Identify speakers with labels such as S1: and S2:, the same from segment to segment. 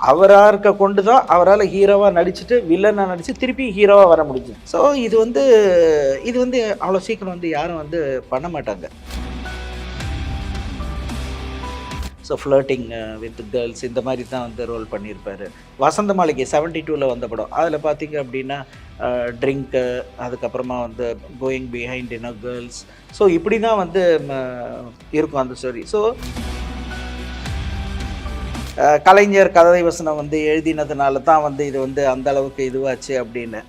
S1: அவராக இருக்க கொண்டு தான் அவரால் ஹீரோவாக நடிச்சுட்டு வில்லனாக நடித்து திருப்பி ஹீரோவாக வர முடிஞ்சுது. ஸோ இது வந்து அவ்வளோ சீக்கிரம் வந்து யாரும் வந்து பண்ண மாட்டாங்க. ஸோ ஃப்ளர்ட்டிங் வித் கேர்ள்ஸ் இந்த மாதிரி தான் வந்து ரோல் பண்ணியிருப்பார். வசந்த மாளிகை 72ல் வந்த படம். அதில் பார்த்தீங்க அப்படின்னா ட்ரிங்க்கு, அதுக்கப்புறமா வந்து கோயிங் பிஹைண்ட் கேர்ள்ஸ். ஸோ இப்படி தான் வந்து இருக்கும் அந்த ஸ்டோரி. ஸோ கலைஞர் கதை வசனம் வந்து எழுதினதுனால தான் வந்து இது வந்து அந்த அளவுக்கு இதுவாச்சு அப்படின்னு.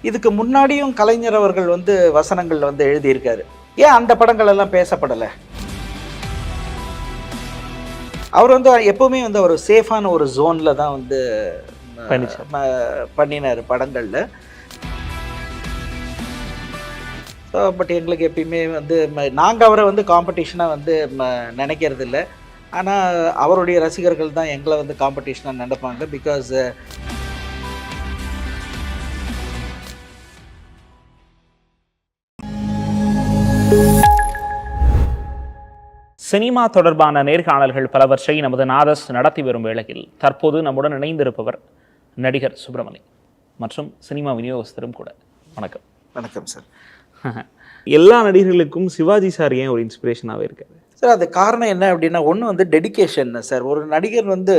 S1: இதுக்கு முன்னாடியும் கலைஞர் அவர்கள் வந்து வசனங்கள் வந்து எழுதியிருக்காரு. ஏன் அந்த படங்கள் எல்லாம் பேசப்படலை? அவர் வந்து எப்போவுமே வந்து ஒரு சேஃபான ஒரு ஜோனில் தான் வந்து பண்ணினார் படங்களில். ஸோ பட் எங்களுக்கு எப்பயுமே வந்து நாங்கள் அவரை வந்து காம்படிஷனாக வந்து நினைக்கிறது இல்லை. ஆனால் அவருடைய ரசிகர்கள் தான் எங்களை வந்து காம்படிஷனாக நினைப்பாங்க. பிகாஸ்
S2: சினிமா தொடர்பான நேர்காணல்கள் பலவற்றை நமது நாதஸ் நடத்தி வரும் வேளையில் தற்போது நம்முடன் இணைந்திருப்பவர் நடிகர் சுப்பிரமணி மற்றும் சினிமா விநியோகஸ்தரும் கூட. வணக்கம்.
S1: வணக்கம் சார்.
S3: எல்லா நடிகர்களுக்கும் சிவாஜி சார் ஏன் ஒரு இன்ஸ்பிரேஷனாகவே இருக்காரு
S1: சார்? அது காரணம் என்ன அப்படின்னா, ஒன்று வந்து டெடிக்கேஷன் சார். ஒரு நடிகர் வந்து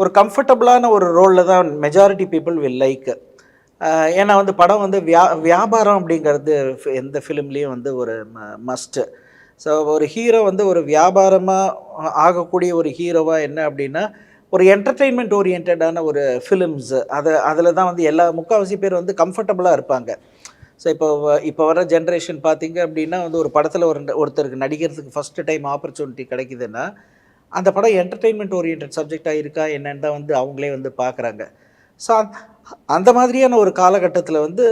S1: ஒரு கம்ஃபர்டபுளான ஒரு ரோலில் தான் மெஜாரிட்டி பீப்புள் வில் லைக். ஏன்னா வந்து படம் வந்து வியாபாரம் அப்படிங்கிறது எந்த ஃபிலிம்லேயும் வந்து ஒரு மஸ்ட்டு. ஸோ ஒரு ஹீரோ வந்து ஒரு வியாபாரமாக ஆகக்கூடிய ஒரு ஹீரோவாக என்ன அப்படின்னா, ஒரு என்டர்டெயின்மெண்ட் ஓரியன்டான ஒரு ஃபிலிம்ஸ் அதில் தான் வந்து முக்கால்வாசி பேர் வந்து கம்ஃபர்டபுளாக இருப்பாங்க. ஸோ இப்போ வர ஜென்ரேஷன் பார்த்திங்க அப்படின்னா வந்து ஒரு படத்தில் ஒருத்தருக்கு நடிக்கிறதுக்கு ஃபஸ்ட்டு டைம் ஆப்பர்ச்சுனிட்டி கிடைக்குதுன்னா அந்த படம் என்டர்டெயின்மெண்ட் ஓரியன்ட் சப்ஜெக்டாக இருக்கா என்னன்னு தான் வந்து அவங்களே வந்து பார்க்குறாங்க. ஸோ அந்த மாதிரியான ஒரு காலகட்டத்தில் வந்து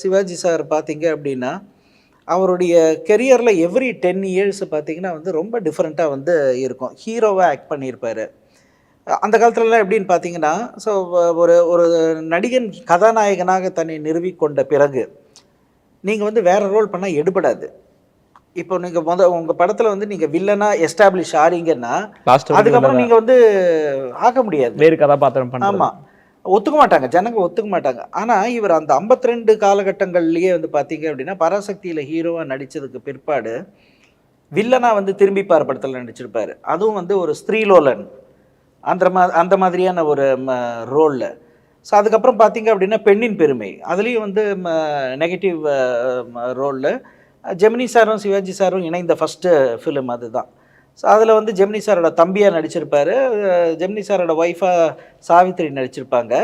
S1: சிவாஜி சார் பார்த்திங்க அப்படின்னா அவருடைய கெரியரில் எவ்ரி 10 years பார்த்திங்கன்னா வந்து ரொம்ப டிஃப்ரெண்ட்டாக வந்து இருக்கும். ஹீரோவாக ஆக்ட் பண்ணியிருப்பார். அந்த காலத்துலலாம் எப்படின்னு பார்த்தீங்கன்னா, ஸோ ஒரு நடிகன் கதாநாயகனாக தன்னை நிறுவிக்கொண்ட பிறகு நீங்கள் வந்து வேறு ரோல் பண்ணால் எடுபடாது. இப்போ நீங்கள் உங்கள் படத்தில் வந்து நீங்கள் வில்லனாக எஸ்டாப்ளிஷ் ஆறீங்கன்னா அதுக்கப்புறம் நீங்கள் வந்து ஆக முடியாது,
S3: வேறு கதாபாத்திரம் பண்ண.
S1: ஆமாம், ஒத்துக்க மாட்டாங்க, ஜனங்க ஒத்துக்க மாட்டாங்க. ஆனால் இவர் அந்த 52 காலகட்டங்கள்லேயே வந்து பார்த்தீங்க அப்படின்னா பராசக்தியில் ஹீரோவாக நடித்ததுக்கு பிற்பாடு வில்லனாக வந்து திரும்பிப்பார் படத்தில் நடிச்சிருப்பார். அதுவும் வந்து ஒரு ஸ்திரீலோலன் அந்த மாதிரியான ஒரு ரோலில். ஸோ அதுக்கப்புறம் பார்த்தீங்க அப்படின்னா பெண்ணின் பெருமை, அதுலேயும் வந்து நெகட்டிவ் ரோலில் ஜெமினி சாரும் சிவாஜி சாரும் இணைந்த ஃபஸ்ட்டு ஃபிலிம் அதுதான். ஸோ அதில் வந்து ஜெமினி சாரோட தம்பியாக நடிச்சிருப்பார். ஜெமினி சாரோட ஒய்ஃபாக சாவித்திரி நடிச்சிருப்பாங்க.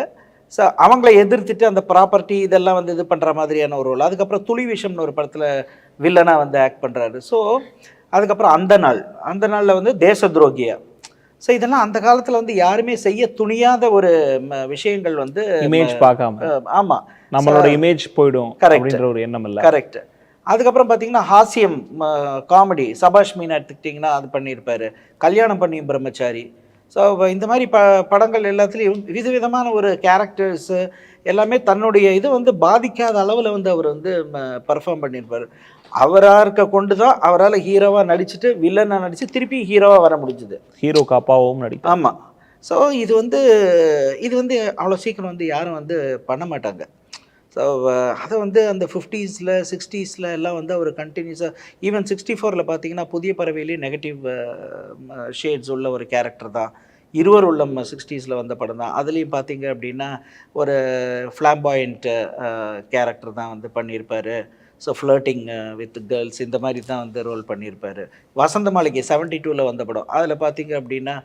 S1: ஸோ அவங்கள எதிர்த்துட்டு அந்த ப்ராப்பர்ட்டி இதெல்லாம் வந்து இது பண்ணுற மாதிரியான ஒரு ரோல். அதுக்கப்புறம் துளி விஷம்னு ஒரு படத்தில் வில்லனாக வந்து ஆக்ட் பண்ணுறாரு. ஸோ அதுக்கப்புறம் அந்த நாளில் வந்து தேச துரோகியா. ஸோ இதெல்லாம் அந்த காலத்தில் வந்து யாருமே செய்ய துணியாத ஒரு விஷயங்கள் வந்து
S3: இமேஜ் பார்க்காம.
S1: ஆமாம்,
S3: நம்மளோட இமேஜ் போயிடும் அப்படின்ற ஒரு எண்ணம் இல்லை.
S1: கரெக்ட். அதுக்கப்புறம் பார்த்தீங்கன்னா ஹாஸ்யம் காமெடி சபாஷ் மீனா எடுத்துக்கிட்டிங்கன்னா அது பண்ணியிருப்பார். கல்யாணம் பண்ணி பிரம்மச்சாரி. ஸோ இந்த மாதிரி படங்கள் எல்லாத்துலேயும் விதவிதமான ஒரு கேரக்டர்ஸு எல்லாமே தன்னுடைய இது வந்து பாதிக்காத அளவில் வந்து அவர் வந்து பர்ஃபார்ம் பண்ணியிருப்பார். அவராக இருக்க கொண்டு தான் அவரால் ஹீரோவாக நடிச்சுட்டு வில்லனாக நடித்து திருப்பி ஹீரோவாக வர முடிஞ்சுது.
S3: ஹீரோ காப்பாவும் நடிக்கும்.
S1: ஆமாம். ஸோ இது வந்து அவ்வளோ சீக்கிரம் வந்து யாரும் வந்து பண்ண மாட்டாங்க. ஸோ அதை வந்து அந்த 50s 60s எல்லாம் வந்து அவர் கண்டினியூஸாக ஈவன் 64 பார்த்தீங்கன்னா புதிய பறவையிலேயே நெகட்டிவ் ஷேட்ஸ் உள்ள ஒரு கேரக்டர் தான். இருவர் உள்ளம் 60s வந்த படம் தான். அதுலேயும் பார்த்தீங்க அப்படின்னா ஒரு ஃப்ளாம்பாயண்ட் கேரக்டர் தான் வந்து பண்ணியிருப்பார். ஸோ ஃப்ளர்ட்டிங் வித் கேர்ள்ஸ் இந்த மாதிரி தான் வந்து ரோல் பண்ணியிருப்பார். வசந்த மாளிகை 72ல் வந்த படம். அதில் பார்த்தீங்க அப்படின்னா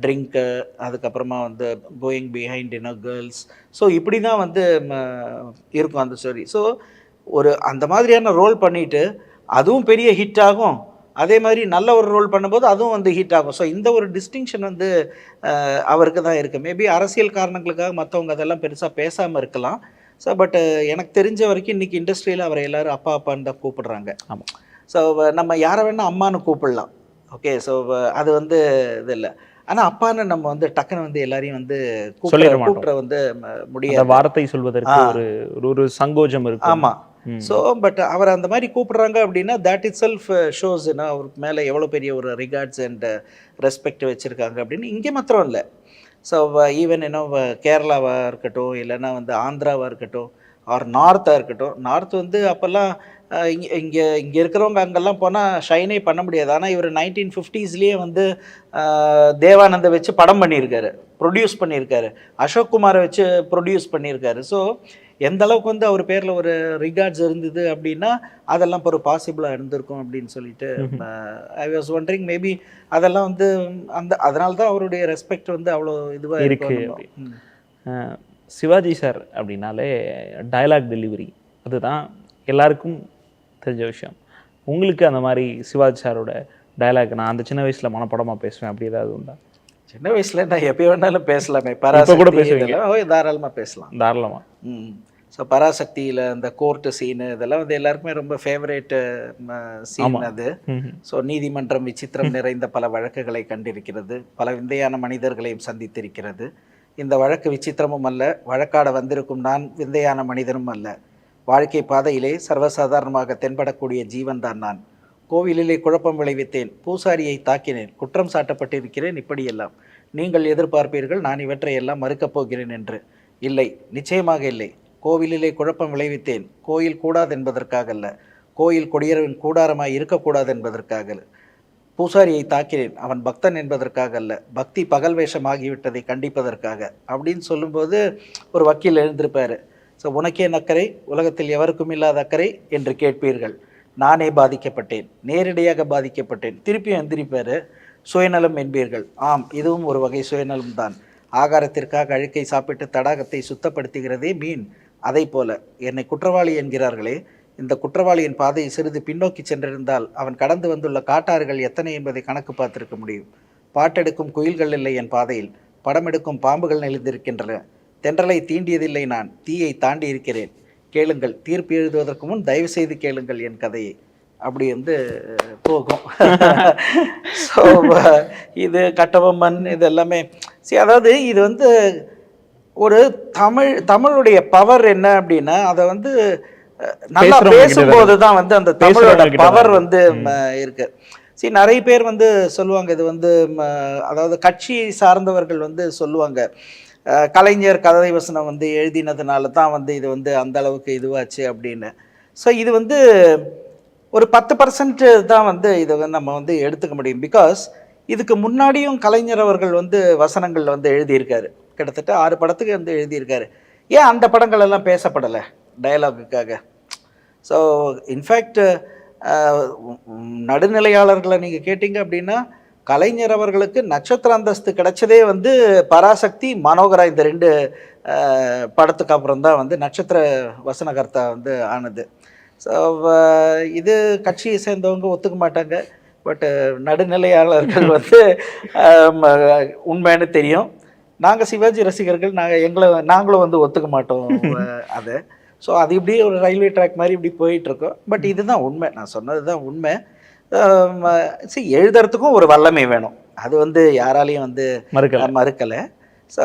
S1: ட்ரிங்க்கு, அதுக்கப்புறமா வந்து கோயிங் பிஹைண்ட் கேர்ள்ஸ். ஸோ இப்படி தான் வந்து இருக்கும் அந்த ஸ்டோரி. ஸோ அந்த மாதிரியான ரோல் பண்ணிவிட்டு அதுவும் பெரிய ஹிட் ஆகும், அதே மாதிரி நல்ல ஒரு ரோல் பண்ணும்போது அதுவும் வந்து ஹிட் ஆகும். ஸோ இந்த ஒரு டிஸ்டிங்ஷன் வந்து அவருக்கு தான் இருக்குது. மேபி அரசியல் காரணங்களுக்காக மற்றவங்க அதெல்லாம் பெருசாக பேசாமல் இருக்கலாம். ஸோ பட் எனக்கு தெரிஞ்ச வரைக்கும் இன்றைக்கி இண்டஸ்ட்ரியில் அவரை எல்லோரும் அப்பா அப்பான்னு தான் கூப்பிடுறாங்க. ஆமாம். ஸோ நம்ம யாரை வேணால் அம்மானு கூப்பிடலாம். ஓகே. ஸோ அது வந்து இது இல்லை. ஆனால் அப்பான்னு நம்ம வந்து டக்குன்னு வந்து எல்லாரையும் வந்து கூப்பிட வந்து முடியாது.
S3: வார்த்தை சொல்வதற்கு ஒரு சங்கோஜம் இருக்கு.
S1: ஆமாம். ஸோ பட் அவர் அந்த மாதிரி கூப்பிடுறாங்க அப்படின்னா தேட் இட் செல்ஃப் ஷோஸ் அவருக்கு மேலே எவ்வளோ பெரிய ஒரு ரிகார்ட்ஸ் அண்ட் ரெஸ்பெக்ட் வச்சுருக்காங்க அப்படின்னு இங்கே மாத்திரம் இல்லை. ஸோ ஈவன் கேரளாவாக இருக்கட்டும், இல்லைன்னா வந்து ஆந்திராவாக இருக்கட்டும், ஆர் நார்த்தாக இருக்கட்டும். நார்த் வந்து அப்போல்லாம் இங்கே இருக்கிறவங்க அங்கெல்லாம் போனால் ஷைனே பண்ண முடியாது. ஆனால் இவர் 1950ஸ்லேயே வந்து தேவானந்தை வச்சு படம் பண்ணியிருக்காரு, ப்ரொடியூஸ் பண்ணியிருக்காரு, அசோக் குமாரை வச்சு ப்ரொடியூஸ் பண்ணியிருக்காரு. ஸோ எந்த அளவுக்கு வந்து அவர் பேரில் ஒரு ரிகார்ட்ஸ் இருந்தது அப்படின்னா அதெல்லாம் இப்போ ஒரு பாசிபிளாக இருந்திருக்கும் அப்படின்னு சொல்லிட்டு ஐ வாஸ் ஒண்டரிங் மேபி அதெல்லாம் வந்து அதனால தான் அவருடைய ரெஸ்பெக்ட் வந்து அவ்வளோ இதுவாக
S3: இருக்கு. சிவாஜி சார் அப்படின்னாலே டயலாக் டெலிவரி அதுதான் எல்லாருக்கும் தெரிஞ்ச விஷயம். உங்களுக்கு அந்த மாதிரி சிவாஜி சாரோட டயலாக் நான் அந்த சின்ன வயசில் மனப்படமாக பேசுவேன் அப்படி ஏதாவது உண்டா?
S1: சின்ன வயசில் நான் எப்போ வேணாலும் பேசலாமே,
S3: இப்போ கூட பேசுவீங்க?
S1: தாராளமாக பேசலாம்,
S3: தாராளமாக.
S1: ஸோ பராசக்தியில் அந்த கோர்ட்டு சீனு இதெல்லாம் வந்து எல்லாருக்குமே ரொம்ப ஃபேவரேட்டு சீன் அது. ஸோ நீதிமன்றம் விசித்திரம் நிறைந்த பல வழக்குகளை கண்டிருக்கிறது, பல விந்தையான மனிதர்களையும் சந்தித்திருக்கிறது. இந்த வழக்கு விசித்திரமும் அல்ல, வழக்காட வந்திருக்கும் நான் விந்தையான மனிதனும் அல்ல. வாழ்க்கை பாதையிலே சர்வசாதாரணமாக தென்படக்கூடிய ஜீவன்தான் நான். கோவிலிலே குழப்பம் விளைவித்தேன், பூசாரியை தாக்கினேன், குற்றம் சாட்டப்பட்டிருக்கிறேன், இப்படியெல்லாம் நீங்கள் எதிர்பார்ப்பீர்கள் நான் இவற்றை எல்லாம் மறுக்கப் போகிறேன் என்று. இல்லை, நிச்சயமாக இல்லை. கோவிலிலே குழப்பம் விளைவித்தேன், கோயில் கூடாது என்பதற்காக அல்ல, கோயில் கொடியரவின் கூடாரமாய் இருக்கக்கூடாது என்பதற்காக. பூசாரியை தாக்கினேன், அவன் பக்தன் என்பதற்காக அல்ல, பக்தி பகல் வேஷமாகிவிட்டதை கண்டிப்பதற்காக அப்படின்னு சொல்லும்போது ஒரு வக்கீல் எழுந்திருப்பார். ஸோ உனக்கே நக்கரை, உலகத்தில் எவருக்கும் இல்லாத அக்கறை என்று கேட்பீர்கள். நானே பாதிக்கப்பட்டேன், நேரடியாக பாதிக்கப்பட்டேன். திருப்பியும் எந்திரிப்பார். சுயநலம் என்பீர்கள். ஆம், இதுவும் ஒரு வகை சுயநலம் தான். ஆகாரத்திற்காக அழுக்கை சாப்பிட்டு தடாகத்தை சுத்தப்படுத்துகிறதே மீன். அதை போல என்னை குற்றவாளி என்கிறார்களே, இந்த குற்றவாளியின் பாதை சிறிது பின்னோக்கி சென்றிருந்தால் அவன் கடந்து வந்துள்ள காட்டாறுகள் எத்தனை என்பதை கணக்கு பார்த்திருக்க முடியும். பாட்டெடுக்கும் குயில்கள் இல்லை என் பாதையில், படம் எடுக்கும் பாம்புகள் நெளிந்திருக்கின்றன. தென்றலை தீண்டியதில்லை நான், தீயை தாண்டி இருக்கிறேன். கேளுங்கள், தீர்ப்பு எழுதுவதற்கு முன் தயவு செய்து கேளுங்கள் என் கதையை. அப்படி வந்து போகும். ஸோ இது கட்டபொம்மன் இது எல்லாமே அதாவது இது வந்து ஒரு தமிழுடைய பவர் என்ன அப்படின்னா அதை வந்து நல்லா பேசும்போது தான் வந்து அந்த தமிழோட பவர் வந்து இருக்கு. நிறைய பேர் வந்து சொல்லுவாங்க இது வந்து அதாவது கட்சி சார்ந்தவர்கள் வந்து சொல்லுவாங்க கலைஞர் கதை வசனம் வந்து எழுதினதுனால தான் வந்து இது வந்து அந்த அளவுக்கு இதுவாச்சு அப்படின்னு. ஸோ இது வந்து ஒரு 10% தான் வந்து இதை வந்து நம்ம வந்து எடுத்துக்க முடியும். பிகாஸ் இதுக்கு முன்னாடியும் கலைஞர் அவர்கள் வந்து வசனங்கள் வந்து எழுதியிருக்காரு, கிட்டத்தட்ட 6 படத்துக்கு வந்து எழுதியிருக்காரு. ஏன் அந்த படங்கள் எல்லாம் பேசப்படலை டயலாகுக்காக? ஸோ இன்ஃபேக்ட் நடுநிலையாளர்களை நீங்கள் கேட்டிங்க அப்படின்னா கலைஞர் அவர்களுக்கு நட்சத்திர அந்தஸ்து கிடைச்சதே வந்து பராசக்தி, மனோகரா இந்த 2 படத்துக்கு அப்புறம் தான் வந்து நட்சத்திர வசனகர்த்தா வந்து ஆனது. ஸோ இது கட்சியை சேர்ந்தவங்க ஒத்துக்க மாட்டாங்க, பட் நடுநிலையாளர்கள் வந்து உண்மைன்னு தெரியும். நாங்கள் சிவாஜி ரசிகர்கள் நாங்களும் வந்து ஒத்துக்க மாட்டோம் அதை. ஸோ அது இப்படி ஒரு ரயில்வே ட்ராக் மாதிரி இப்படி போயிட்டுருக்கோம். பட் இதுதான் உண்மை, நான் சொன்னது தான் உண்மை. எழுதுறதுக்கும் ஒரு வல்லமை வேணும், அது வந்து யாராலையும் வந்து மறுக்கலை. ஸோ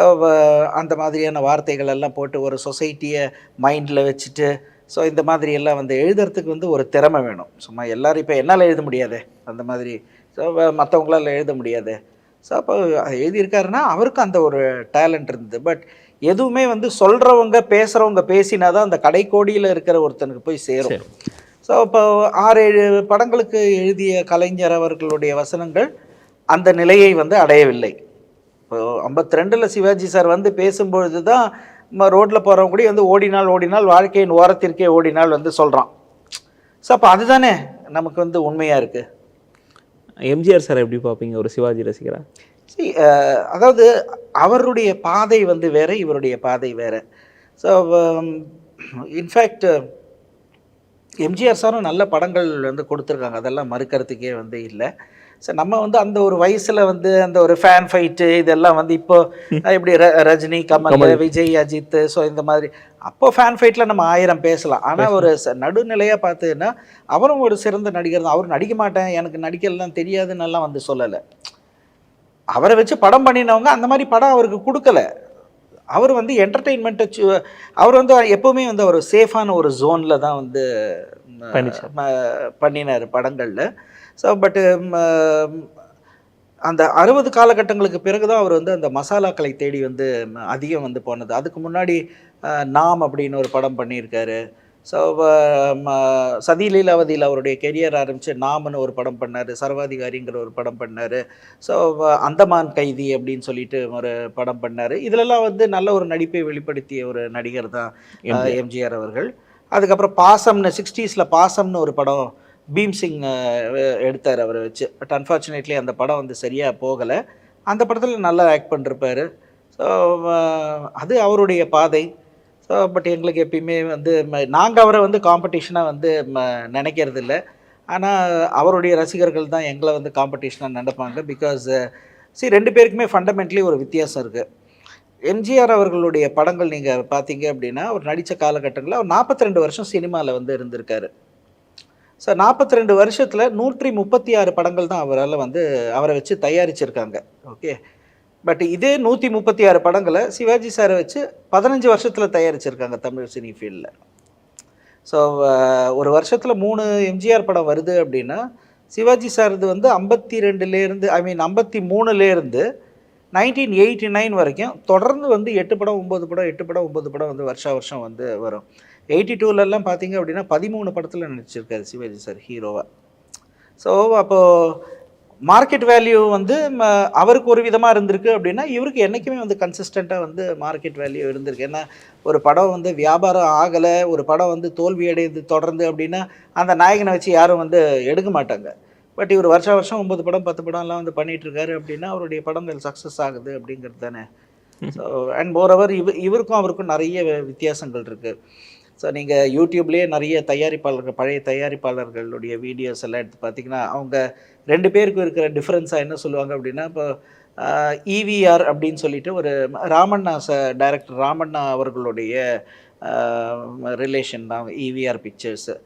S1: அந்த மாதிரியான வார்த்தைகள் எல்லாம் போட்டு ஒரு சொசைட்டியை மைண்டில் வச்சுட்டு ஸோ இந்த மாதிரி எல்லாம் வந்து எழுதுறதுக்கு வந்து ஒரு திறமை வேணும். சும்மா எல்லோரும் இப்போ என்னால் எழுத முடியாது அந்த மாதிரி, ஸோ மற்றவங்களால் எழுத முடியாது. ஸோ அப்போ எழுதியிருக்காருன்னா அவருக்கும் அந்த ஒரு டேலண்ட் இருந்தது. பட் எதுவுமே வந்து சொல்கிறவங்க பேசுகிறவங்க பேசினா தான் அந்த கடைக்கோடியில் இருக்கிற ஒருத்தனுக்கு போய் சேரும். ஸோ இப்போ 6-7 படங்களுக்கு எழுதிய கலைஞர் அவர்களுடைய வசனங்கள் அந்த நிலையை வந்து அடையவில்லை. இப்போ 52 சிவாஜி சார் வந்து பேசும்பொழுது தான் ரோட்டில் போகிறவங்க கூட வந்து ஓடினால் வாழ்க்கையின் ஓரத்திற்கே ஓடினால் வந்து சொல்கிறான். ஸோ அப்போ அதுதானே நமக்கு வந்து உண்மையாக இருக்குது.
S3: எம்ஜிஆர் சார் எப்படி பார்ப்பீங்க ஒரு சிவாஜி ரசிகரா?
S1: அதாவது அவருடைய பாதை வந்து வேறு, இவருடைய பாதை வேறு. ஸோ இன்ஃபேக்ட் எம்ஜிஆர் சாரும் நல்ல படங்கள் வந்து கொடுத்துருக்காங்க, அதெல்லாம் மறுக்கிறதுக்கே வந்து இல்லை. ஸோ நம்ம வந்து அந்த ஒரு வயசில் வந்து அந்த ஒரு ஃபேன் ஃபைட்டு இதெல்லாம் வந்து இப்போ இப்படி ரஜினி, கமல், விஜய், அஜித், ஸோ இந்த மாதிரி அப்போ ஃபேன் ஃபைட்டில் நம்ம 1000 பேசலாம். ஆனால் ஒரு நடுநிலையாக பார்த்ததுன்னா அவரும் ஒரு சிறந்த நடிகர் தான். அவர் நடிக்க மாட்டேன், எனக்கு நடிக்கலாம் தெரியாதுன்னெல்லாம் வந்து சொல்லலை. அவரை வச்சு படம் பண்ணினவங்க அந்த மாதிரி படம் அவருக்கு கொடுக்கல. அவர் வந்து என்டர்டெயின்மெண்ட்டை அவர் வந்து எப்போவுமே வந்து ஒரு சேஃபான ஒரு ஜோனில் தான் வந்து பண்ணினார் படங்களில். ஸோ பட்டு அந்த 60 காலகட்டங்களுக்கு பிறகு தான் அவர் வந்து அந்த மசாலாக்களை தேடி வந்து அதிகம் வந்து போனது. அதுக்கு முன்னாடி நாம் அப்படின்னு ஒரு படம் பண்ணியிருக்காரு. ஸோ சதி லீலாவதியில் அவருடைய கெரியர் ஆரம்பித்து நாம்னு ஒரு படம் பண்ணார், சர்வாதிகாரிங்கிற ஒரு படம் பண்ணார். ஸோ அந்தமான் கைதி அப்படின்னு சொல்லிட்டு ஒரு படம் பண்ணார். இதிலெல்லாம் வந்து நல்ல ஒரு நடிப்பை வெளிப்படுத்திய ஒரு நடிகர் தான் எம்ஜிஆர் அவர்கள். அதுக்கப்புறம் பாசம்னு 60s பாசம்னு ஒரு படம் பீம்சிங் எடுத்தார் அவரை வச்சு. பட் அன்ஃபார்ச்சுனேட்லி அந்த படம் வந்து சரியாக போகலை. அந்த படத்தில் நல்லா ஆக்ட் பண்ணிருப்பார். ஸோ அது அவருடைய பாதை. ஸோ பட் எங்களுக்கு எப்பயுமே வந்து நாங்கள் அவரை வந்து காம்படிஷனாக வந்து நினைக்கிறது இல்லை. ஆனால் அவருடைய ரசிகர்கள் தான் எங்களை வந்து காம்படிஷனாக நினைப்பாங்க. பிகாஸ் ரெண்டு பேருக்குமே ஃபண்டமெண்ட்லி ஒரு வித்தியாசம் இருக்குது. எம்ஜிஆர் அவர்களுடைய படங்கள் நீங்கள் பார்த்தீங்க அப்படின்னா அவர் நடித்த காலகட்டங்களில் அவர் 42 வருஷம் சினிமாவில் வந்து இருந்திருக்காரு. ஸோ 42 வருஷத்தில் 136 படங்கள் தான் அவரால் வந்து அவரை வச்சு தயாரிச்சிருக்காங்க. ஓகே, பட் இதே 136 படங்களை சிவாஜி சாரை வச்சு 15 வருஷத்தில் தயாரிச்சிருக்காங்க தமிழ் சினி ஃபீல்டில். ஸோ ஒரு வருஷத்தில் 3 எம்ஜிஆர் படம் வருது அப்படின்னா சிவாஜி சார்து வந்து 52லேருந்து 53லேருந்து 1989 வரைக்கும் தொடர்ந்து வந்து 8 படம் 9 படம் 8 படம் 9 படம் வந்து வருஷம் வந்து வரும். 82லலாம் பார்த்தீங்க அப்படின்னா 13 படத்தில் நடிச்சிருக்காரு சிவாஜி சார் ஹீரோவாக. ஸோ அப்போது மார்க்கெட் வேல்யூ வந்து அவருக்கு ஒரு விதமாக இருந்திருக்கு அப்படின்னா இவருக்கு என்றைக்குமே வந்து கன்சிஸ்டண்ட்டாக வந்து மார்க்கெட் வேல்யூ இருந்திருக்கு. ஏன்னா ஒரு படம் வந்து வியாபாரம் ஆகலை, ஒரு படம் வந்து தோல்வி அடையுது தொடர்ந்து அப்படின்னா அந்த நாயகனை வச்சு யாரும் வந்து எடுக்க மாட்டாங்க. பட் இவர் வருஷம் 9 படம் 10 படம்லாம் வந்து பண்ணிகிட்ருக்காரு அப்படின்னா அவருடைய படங்கள் சக்ஸஸ் ஆகுது அப்படிங்கிறது தானே. ஸோ அண்ட் மோரோவர் இவருக்கும் அவருக்கும் நிறைய வித்தியாசங்கள் இருக்குது. ஸோ நீங்கள் யூடியூப்லேயே நிறைய பழைய தயாரிப்பாளர்களுடைய வீடியோஸ் எல்லாம் எடுத்து பார்த்தீங்கன்னா அவங்க 2 பேருக்கும் இருக்கிற டிஃப்ரென்ஸாக என்ன சொல்லுவாங்க அப்படின்னா, இப்போ EVR அப்படின்னு சொல்லிட்டு ஒரு ராமண்ணா டைரக்டர் ராமண்ணா அவர்களுடைய ரிலேஷன் தான் EVR பிக்சர்ஸு.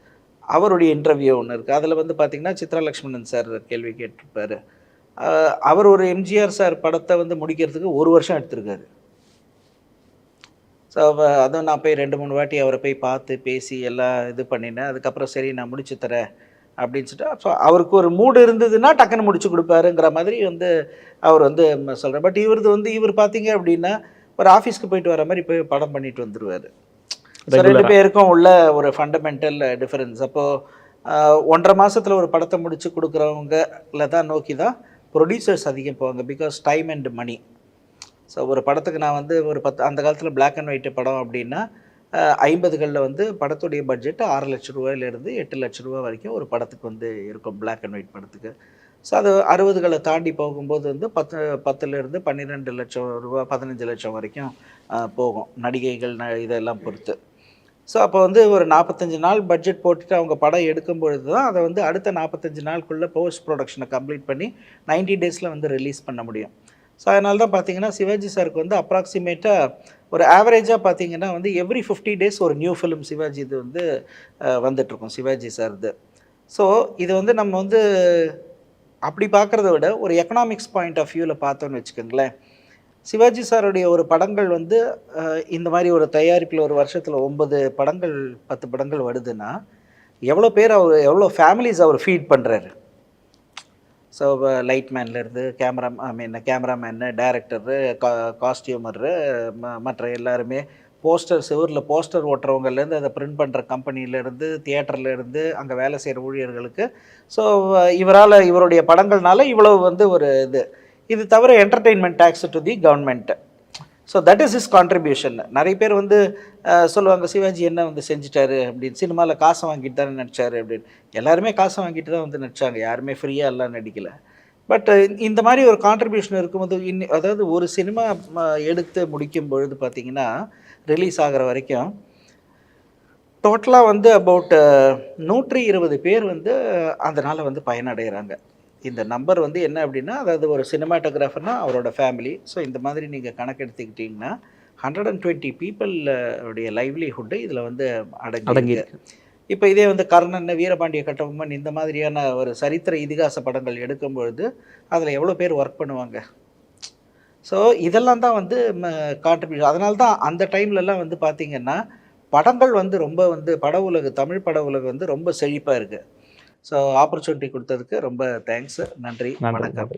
S1: அவருடைய இன்டர்வியூ ஒன்று இருக்குது. அதில் வந்து பார்த்திங்கன்னா சித்ரா லக்ஷ்மணன் சார் கேள்வி கேட்டிருப்பார். அவர் ஒரு எம்ஜிஆர் சார் படத்தை வந்து முடிக்கிறதுக்கு 1 வருஷம் எடுத்திருக்காரு. ஸோ அதுவும் நான் போய் 2-3 வாட்டி அவரை போய் பார்த்து பேசி எல்லாம் இது பண்ணினேன். அதுக்கப்புறம் சரி நான் முடிச்சு தரேன் அப்படின்னு சொல்லிட்டு, ஸோ அவருக்கு ஒரு மூடு இருந்ததுன்னா டக்குன்னு முடிச்சு கொடுப்பாருங்கிற மாதிரி வந்து அவர் வந்து சொல்கிறார். பட் இவர் பார்த்தீங்க அப்படின்னா ஒரு ஆஃபீஸ்க்கு போயிட்டு வர மாதிரி போய் படம் பண்ணிட்டு வந்துடுவார். ஸோ 2 பேருக்கும் உள்ள ஒரு ஃபண்டமெண்டல் டிஃபரன்ஸ். அப்போது 1.5 மாதத்தில் ஒரு படத்தை முடிச்சு கொடுக்குறவங்கள தான் நோக்கி தான் ப்ரொடியூசர்ஸ் அதிகம் போவாங்க. Because time and money. So ஒரு படத்துக்கு நான் வந்து ஒரு அந்த காலத்தில் பிளாக் அண்ட் ஒயிட் படம் அப்படின்னா 50களில் வந்து படத்துடைய பட்ஜெட் 6 லட்ச ரூபாயிலேருந்து 8 லட்ச ரூபா வரைக்கும் ஒரு படத்துக்கு வந்து இருக்கும் பிளாக் அண்ட் ஒயிட் படத்துக்கு. ஸோ அது 60களை தாண்டி போகும்போது வந்து 10லேருந்து 12 லட்சம் ரூபா 15 லட்சம் வரைக்கும் போகும் நடிகைகள் இதெல்லாம் பொறுத்து. ஸோ அப்போ வந்து ஒரு 45 நாள் பட்ஜெட் போட்டுட்டு அவங்க படம் எடுக்கும் பொழுது தான் அதை வந்து அடுத்த 45 நாளுக்குள்ளே போஸ்ட் ப்ரொடக்ஷனை கம்ப்ளீட் பண்ணி 90 டேஸில் வந்து ரிலீஸ் பண்ண முடியும். ஸோ அதனால தான் பார்த்தீங்கன்னா சிவாஜி சாருக்கு வந்து அப்ராக்சிமேட்டாக ஒரு ஆவரேஜாக பார்த்தீங்கன்னா வந்து எவ்ரி 50 டேஸ் ஒரு நியூ ஃபிலிம் சிவாஜி இது வந்து வந்துட்டுருக்கும் சிவாஜி சார்து. ஸோ இது வந்து நம்ம வந்து அப்படி பார்க்குறத விட ஒரு எக்கனாமிக்ஸ் பாயிண்ட் ஆஃப் வியூவில் பார்த்தோன்னு வச்சுக்கோங்களேன், சிவாஜி சாருடைய ஒரு படங்கள் வந்து இந்த மாதிரி ஒரு தயாரிப்பில் ஒரு வருஷத்தில் 9 படங்கள் 10 படங்கள் வருதுன்னா எவ்வளோ பேர் எவ்வளோ ஃபேமிலிஸ் அவர் ஃபீட் பண்ணுறாரு. ஸோ லைட்மேன்லேருந்து கேமராமேனு டைரக்டரு காஸ்டியூமரு மற்ற எல்லாருமே சிவரில் போஸ்டர் ஓட்டுறவங்கலேருந்து அதை பிரிண்ட் பண்ணுற கம்பெனிலேருந்து தியேட்டர்லேருந்து அங்கே வேலை செய்கிற ஊழியர்களுக்கு. ஸோ இவருடைய படங்கள்னால இவ்வளவு வந்து ஒரு இது தவிர entertainment tax to the government. So that is his contribution. நிறைய பேர் வந்து சொல்லுவாங்க சிவாஜி என்ன வந்து செஞ்சுட்டாரு அப்படின்னு, சினிமாவில் காசை வாங்கிட்டு தானே நடித்தார் அப்படின்னு. எல்லாருமே காசை வாங்கிட்டு தான் வந்து நடித்தாங்க, யாருமே ஃப்ரீயாக எல்லாம் நடிக்கலை. பட் இந்த மாதிரி ஒரு கான்ட்ரிபியூஷன் இருக்கும்போது அதாவது ஒரு சினிமா எடுத்து முடிக்கும் பொழுது பார்த்திங்கன்னா ரிலீஸ் ஆகிற வரைக்கும் டோட்டலாக வந்து அபவுட் 120 பேர் வந்து அதனால் வந்து பயனடைகிறாங்க. இந்த நம்பர் வந்து என்ன அப்படின்னா, அதாவது ஒரு சினிமாட்டோகிராஃபர்னால் அவரோட ஃபேமிலி. ஸோ இந்த மாதிரி நீங்கள் கணக்கெடுத்துக்கிட்டிங்கன்னா 120 பீப்புள் உடைய லைவ்லிஹுட்டு இதில் வந்து அடங்கியிருக்கு. இப்போ இதே வந்து கர்ணன், வீரபாண்டிய கட்டபொம்மன் இந்த மாதிரியான ஒரு சரித்திர இதிகாச படங்கள் எடுக்கும்பொழுது அதில் எவ்வளோ பேர் ஒர்க் பண்ணுவாங்க. ஸோ இதெல்லாம் தான் வந்து கான்ட்ரிபியூஷன். அதனால தான் அந்த டைம்லலாம் வந்து பார்த்தீங்கன்னா, படங்கள் வந்து ரொம்ப வந்து தமிழ் பட உலகு வந்து ரொம்ப செழிப்பா இருக்கு. ஸோ ஆப்பர்ச்சுனிட்டி குடுத்ததுக்கு ரொம்ப தேங்க்ஸ். நன்றி.
S3: நன்றி
S1: வணக்கம்.
S3: நன்றி